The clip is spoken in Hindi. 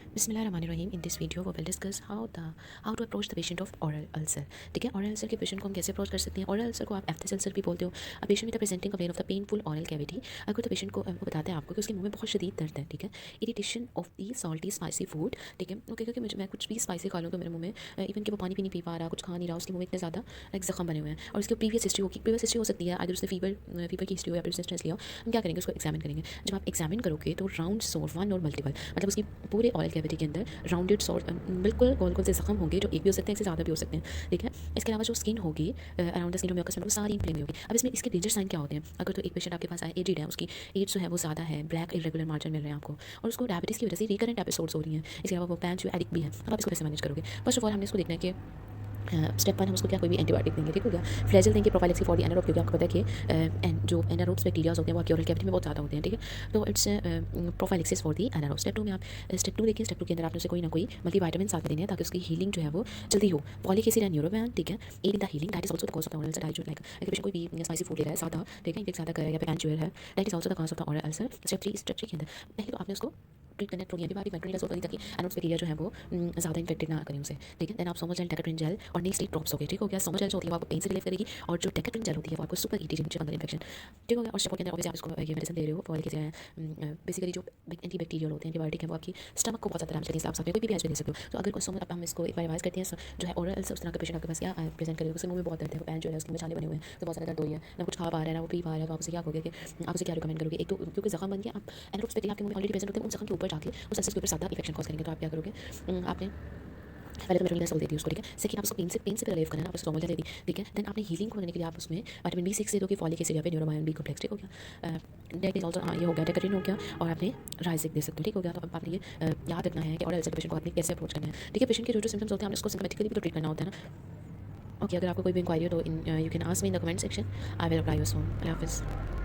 बिस्मिल्लाहिर्रहमानिर्रहीम। In this video we will discuss how to approach the patient of oral ulcer. ठीक है, ओरल अल्सर के पेशेंट को हम कैसे अप्रोच कर सकते हैं। ओरल अल्सर को आप एफ्थस अल्सर भी बोलते हो। A patient with presenting complain of the painful oral cavity, अगर तो पेशेंट को बताते हैं आपको कि उसके मुंह में बहुत शदीद दर्द है। ठीक है, irritation of the salty spicy food. ठीक है, ओके, क्योंकि मुझे मैं कुछ भी स्पाइसी खा लूँ तो मेरे मुंह में इवन कि वो पानी भी नहीं पी पा रहा, कुछ खा नहीं रहा, उसके मुंह में इतने ज़्यादा एक जख्म बने हुए हैं। और उसकी प्रीवियस हिस्ट्री होगी, प्रीवियस हिस्ट्री हो सकती है, अगर उसने फीवर की हिस्ट्री हो या फिर उसने स्ट्रेस लिया हो। हम क्या करेंगे, उसको एग्जामिन करेंगे। जब आप एग्जामिन करोगे तो राउंड सोर वन और मल्टीपल, मतलब उसकी पूरे ऑयल कैविटी के अंदर राउंडेड सोर बिल्कुल गोल गोल से जख्म होंगे, जो एक भी हो सकते हैं, इससे ज़्यादा भी हो सकते हैं। ठीक है, इसके अलावा जो स्किन होगी अराउंड द स्किन म्यूकस, वो सारी इन्फ्लेम होगी। अब इसमें इसके डेंजर साइन क्या होते हैं। अगर तो एक पेशेंट आपके पास आए, एजिड है, उसकी एज जो है वो ज़्यादा है, ब्लैक इरेगुलर मार्जिन मिल रहे हैं आपको, और उसको डायबिटीज़ की वजह से रिकरेंट एपिसोड्स हो रही हैं। इसके अलावा वो पैन जो एडिक्ट भी है, अब आप इसको कैसे मैनेज करोगे। फर्स्ट ऑफ ऑल हमने इसको देखना है कि स्टेप वन हम उसको क्या कोई भी एंटीबायोटिक देंगे। ठीक हो गया, फ्लैजेल देंगे, प्रोफाइलेक्सिस फॉर द एनारोब, क्योंकि आपको पता है कि जो एनारोब्स बैक्टीरियाज होते हैं वो आपकी ओरल कैविटी में बहुत ज़्यादा होते हैं। ठीक है, तो it's prophylaxis for the anaerobe. Step two में आप स्टेप टू देखिए, स्टेप टू के अंदर आपने उसे कोई ना कोई मल्टीविटामिन साथ में देने हैं ताकि उसकी हीलिंग जो है वो जल्दी हो। फॉलिक एसिड एंड न्यूरोबैन, ठीक है, aid in the healing, that is also the cause of the oral ulcer. Digestion like अगर पेशेंट कोई भी स्पाइसी फूड ले रहा है ज़्यादा, ठीक है, इंटेक ज़्यादा कर रहा है या फिर पैंचुअर है, that is also the cause of the oral ulcer. Step three के अंदर पहले तो आपने उसको ट्रीट करना है थ्रू एंटीबायोटिक वेंट्रोनिल सोल्ट ताकि एनोड्स बैक्टीरिया जो है वो ज़्यादा इन्फेक्टेड ना करें उसे। ठीक है, देन आप सोमोजेल डेकाट्रिन जेल और नी स्लीप ड्रॉप्स हो गए। ठीक हो गया, सोमोजेल जो होती है वो आपको पेन से रिलीफ करेगी, और जो डेकाट्रिन जेल होती है वो आपको सुपर ईटी नीचे अंदर इन्फेक्शन। ठीक हो गया, और स्टेप के अंदर ऑब्वियसली आप इसको ये मेडिसिन दे रहे हो फॉलिक एसिड, बेसिकली जो एंटी बैक्टीरियल होते हैं एंटीबायोटिक है वो आपकी स्टमक को बहुत ज़्यादा डैमेज करती है। आप साथ में कोई भी एज दे सकते हो। तो अगर कोई हम इसको एक बार रिवाइज करते हैं, जो है ओरल अल्सर उस तरह का पेशेंट आपके पास क्या प्रेजेंट करेगा, उसके मुंह में बहुत दर्द है, पैन जो है उसके में छाले बने हुए हैं, तो बहुत ज़्यादा दर्द हो रही है, ना कुछ खा पा रहा है ना वो पी पा रहा है, तो आप उसे क्या करोगे कि आप उसे क्या रिकमेंड करोगे। एक तो क्योंकि जख्म बन गया, आप एनारोब्स बैक्टीरिया आपके मुंह में ऑलरेडी प्रेजेंट होते हैं, उन जख्म के ऊपर जाके उस अल्सर के ऊपर ज़्यादा इन्फेक्शन कॉज करेंगे। तो आप क्या करोगे, आपने पहले तो मेट्रोनिल सोल्ट दे दी उसको। ठीक है, सेकंड आप उसको पेन से भी रिलीव करना है, आप उसको सोमोजेल दे दी। ठीक है, देन आपने हीलिंग को करने के लिए आप उसमें विटामिन B6 दे दोगे, फॉलिक एसिड या फिर न्यूरोमायन बी कॉम्प्लेक्स। ठीक हो गया, डेट इज ऑल्सो ये हो गया, डेकाट्रिन हो गया, और आपने राइजिक दे सकते हो। ठीक हो गया, तो अब आपने ये याद रखना है कि ओरल अल्सर पेशेंट को आपने कैसे अप्रोच करना है। ठीक है, पेशेंट के जो सिम्टम्स होते हैं हमने उसको सिम्पटोमेटिकली भी तो ट्रीट करना होता है ना। ओके, अगर आपको कोई भी इंक्वायरी हो तो you can ask me in the comment section, I will reply you soon. अल्लाह हाफिज़।